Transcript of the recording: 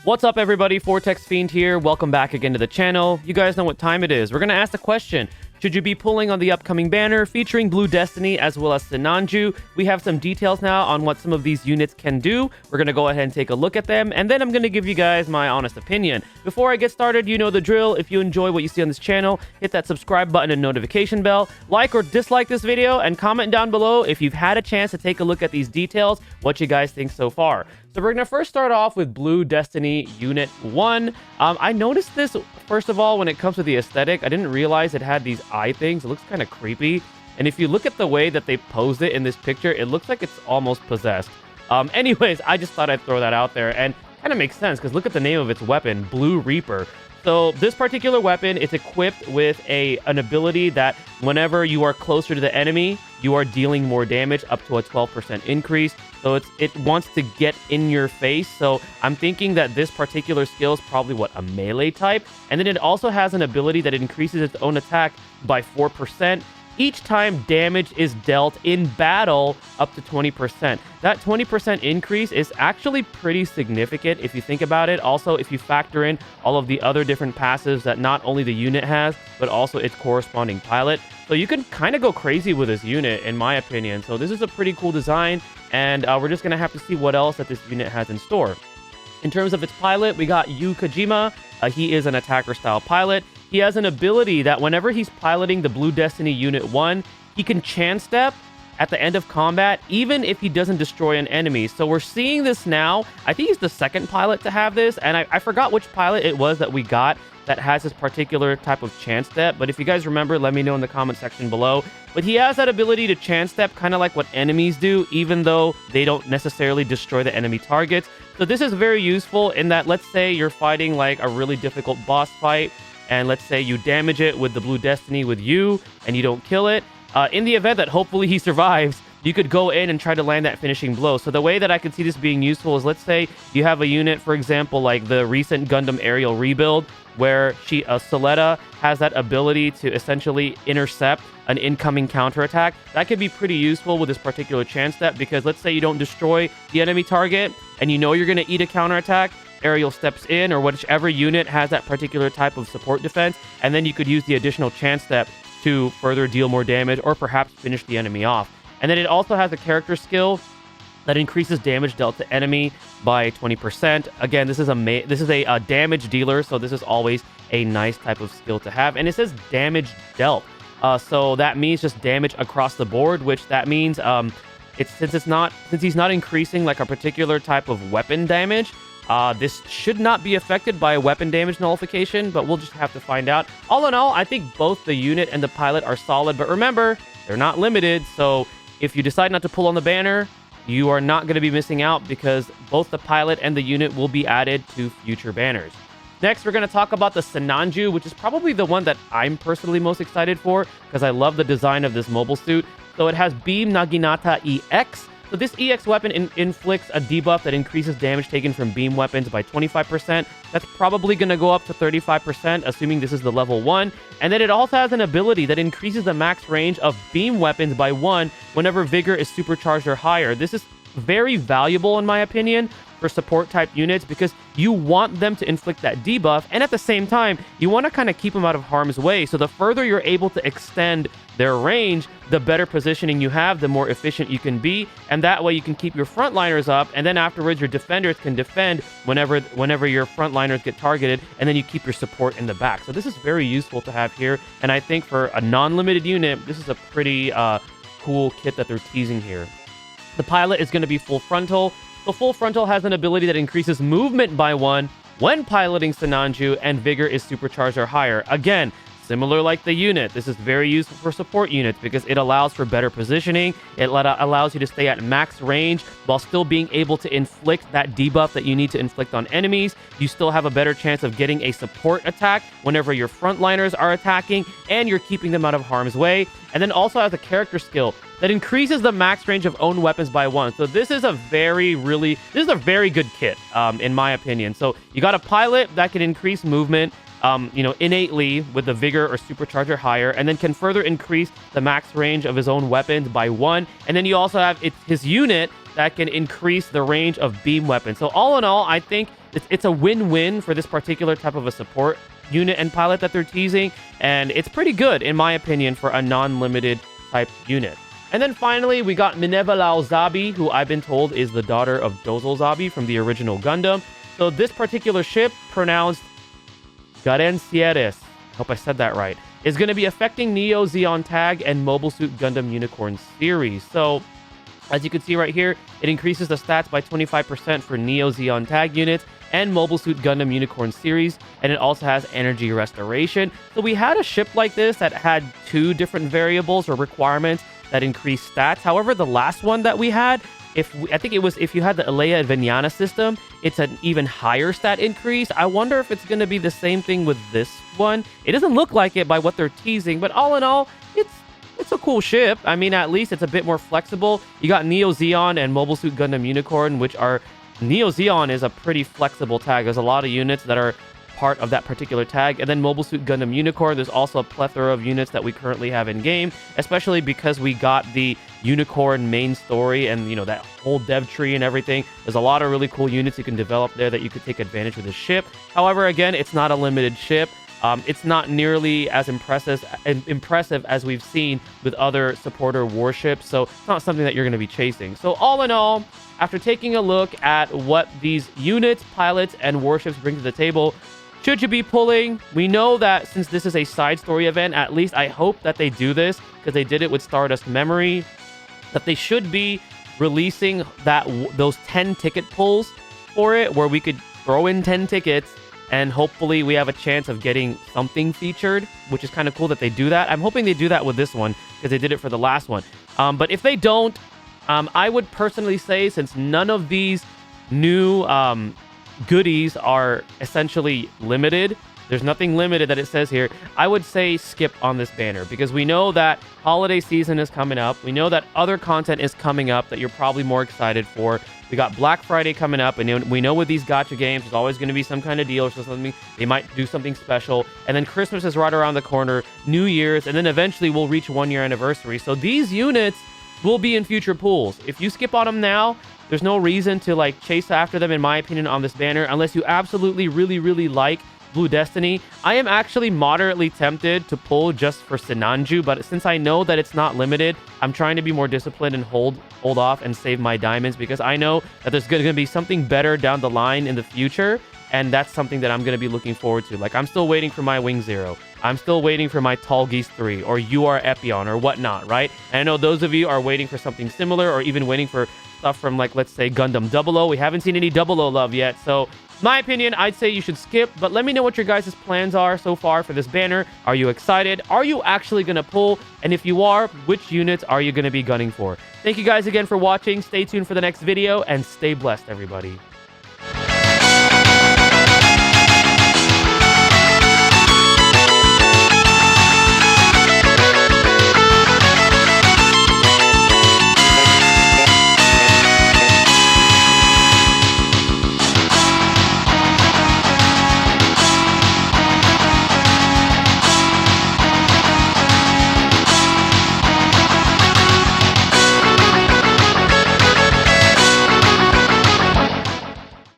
What's up, everybody? Fortexfiend here. Welcome back again to the channel. You guys know what time it is. We're going to ask the question: should you be pulling on the upcoming banner featuring Blue Destiny as well as Sinanju? We have some details now on what some of these units can do. We're going to go ahead and take a look at them, and then I'm going to give you guys my honest opinion. Before I get started, you know the drill. If you enjoy what you see on this channel, hit that subscribe button and notification bell. Like or dislike this video, and comment down below if you've had a chance to take a look at these details, what you guys think so far. So we're going to first start off with Blue Destiny Unit 1. I noticed this, first of all, when it comes to the aesthetic. I didn't realize it had these eye things. It looks kind of creepy. And if you look at the way that they posed it in this picture, it looks like it's almost possessed. Anyways, I just thought I'd throw that out there. And kind of makes sense, because look at the name of its weapon, Blue Reaper. So this particular weapon is equipped with an ability that whenever you are closer to the enemy, you are dealing more damage, up to a 12% increase. So it wants to get in your face. So I'm thinking that this particular skill is probably a melee type. And then it also has an ability that increases its own attack by 4%. Each time damage is dealt in battle, up to 20%. That 20% increase is actually pretty significant if you think about it. Also, if you factor in all of the other different passives that not only the unit has, but also its corresponding pilot. So you can kind of go crazy with this unit, in my opinion. So this is a pretty cool design, and we're just going to have to see what else that this unit has in store. In terms of its pilot, we got Yuu Kajima. He is an attacker-style pilot. He has an ability that whenever he's piloting the Blue Destiny Unit 1, he can chance step at the end of combat, even if he doesn't destroy an enemy. So we're seeing this now. I think he's the second pilot to have this, and I forgot which pilot it was that we got that has this particular type of chance step. But if you guys remember, let me know in the comment section below. But he has that ability to chance step, kind of like what enemies do, even though they don't necessarily destroy the enemy targets. So this is very useful in that, let's say you're fighting like a really difficult boss fight, and let's say you damage it with the Blue Destiny with you, and you don't kill it. In the event that hopefully he survives, you could go in and try to land that finishing blow. So the way that I could see this being useful is, let's say you have a unit, for example, like the recent Gundam Aerial rebuild, where Soletta has that ability to essentially intercept an incoming counterattack. That could be pretty useful with this particular chance step, because let's say you don't destroy the enemy target, and you know you're going to eat a counterattack. Aerial steps in, or whichever unit has that particular type of support defense, and then you could use the additional chance step to further deal more damage, or perhaps finish the enemy off. And then it also has a character skill that increases damage dealt to enemy by 20%. Again, this is a damage dealer, so this is always a nice type of skill to have. And it says damage dealt, so that means just damage across the board, which that means since he's not increasing like a particular type of weapon damage. This should not be affected by a weapon damage nullification, but we'll just have to find out. All in all, I think both the unit and the pilot are solid, but remember, they're not limited, so if you decide not to pull on the banner, you are not going to be missing out, because both the pilot and the unit will be added to future banners. Next, we're going to talk about the Sinanju, which is probably the one that I'm personally most excited for, because I love the design of this mobile suit. So it has Beam Naginata EX. So this EX weapon inflicts a debuff that increases damage taken from beam weapons by 25%. That's probably going to go up to 35%, assuming this is the level 1. And then it also has an ability that increases the max range of beam weapons by 1 whenever Vigor is supercharged or higher. This is very valuable, in my opinion, for support type units, because you want them to inflict that debuff, and at the same time you want to kind of keep them out of harm's way. So the further you're able to extend their range, the better positioning you have, the more efficient you can be, and that way you can keep your frontliners up, and then afterwards your defenders can defend whenever your frontliners get targeted, and then you keep your support in the back. So this is very useful to have here, and I think for a non-limited unit, this is a pretty cool kit that they're teasing here. The pilot is going to be Full Frontal. So Full Frontal has an ability that increases movement by 1 when piloting Sinanju, and Vigor is supercharged or higher. Again, similar like the unit, this is very useful for support units because it allows for better positioning. It allows you to stay at max range while still being able to inflict that debuff that you need to inflict on enemies. You still have a better chance of getting a support attack whenever your frontliners are attacking, and you're keeping them out of harm's way. And then also has a character skill that increases the max range of own weapons by 1. So this is a very good kit, in my opinion. So you got a pilot that can increase movement, innately with the Vigor or Supercharger higher, and then can further increase the max range of his own weapons by 1. And then you also have his unit that can increase the range of beam weapons. So all in all, I think it's a win-win for this particular type of a support unit and pilot that they're teasing, and it's pretty good in my opinion for a non-limited type unit. And then finally, we got Mineva Zabi, who I've been told is the daughter of Dozel Zabi from the original Gundam. So this particular ship, pronounced Garencieres, I hope I said that right, is going to be affecting Neo Zeon Tag and Mobile Suit Gundam Unicorn series. So as you can see right here, it increases the stats by 25% for Neo Zeon Tag units and Mobile Suit Gundam Unicorn series, and it also has energy restoration. So we had a ship like this that had 2 different variables or requirements that increase stats. However, the last one that we had, I think it was if you had the Alea Vignana system, it's an even higher stat increase. I wonder if it's going to be the same thing with this one. It doesn't look like it by what they're teasing, but all in all, it's a cool ship. I mean, at least it's a bit more flexible. You got Neo Zeon and Mobile Suit Gundam Unicorn, which are... Neo Zeon is a pretty flexible tag. There's a lot of units that are part of that particular tag. And then Mobile Suit Gundam Unicorn, there's also a plethora of units that we currently have in game, especially because we got the Unicorn main story and, you know, that whole dev tree and everything. There's a lot of really cool units you can develop there that you could take advantage with the ship. However, again, it's not a limited ship. It's not nearly as impressive as we've seen with other supporter warships, so it's not something that you're going to be chasing. So all in all, after taking a look at what these units, pilots, and warships bring to the table, should you be pulling? We know that since this is a side story event, at least I hope that they do this, because they did it with Stardust Memory, that they should be releasing those 10 ticket pulls for it, where we could throw in 10 tickets, and hopefully we have a chance of getting something featured, which is kind of cool that they do that. I'm hoping they do that with this one, because they did it for the last one. But if they don't, I would personally say, since none of these new goodies are essentially limited, there's nothing limited that it says here, I would say skip on this banner, because we know that holiday season is coming up. We know that other content is coming up that you're probably more excited for. We got Black Friday coming up, and we know with these gacha games, there's always going to be some kind of deal or something. They might do something special. And then Christmas is right around the corner, New Year's, and then eventually we'll reach 1-year anniversary. So these units will be in future pools. If you skip on them now, there's no reason to like chase after them, in my opinion, on this banner, unless you absolutely really like Blue Destiny. I am actually moderately tempted to pull just for Sinanju, but since I know that it's not limited, I'm trying to be more disciplined and hold off and save my diamonds, because I know that there's going to be something better down the line in the future, and that's something that I'm going to be looking forward to. Like, I'm still waiting for my Wing Zero. I'm still waiting for my Tall Geese 3 or UR Epion or whatnot, right? And I know those of you are waiting for something similar, or even waiting for stuff from, like, let's say Gundam 00. We haven't seen any 00 love yet, so my opinion, I'd say you should skip, but let me know what your guys' plans are so far for this banner. Are you excited? Are you actually going to pull? And if you are, which units are you going to be gunning for? Thank you guys again for watching. Stay tuned for the next video, and stay blessed, everybody.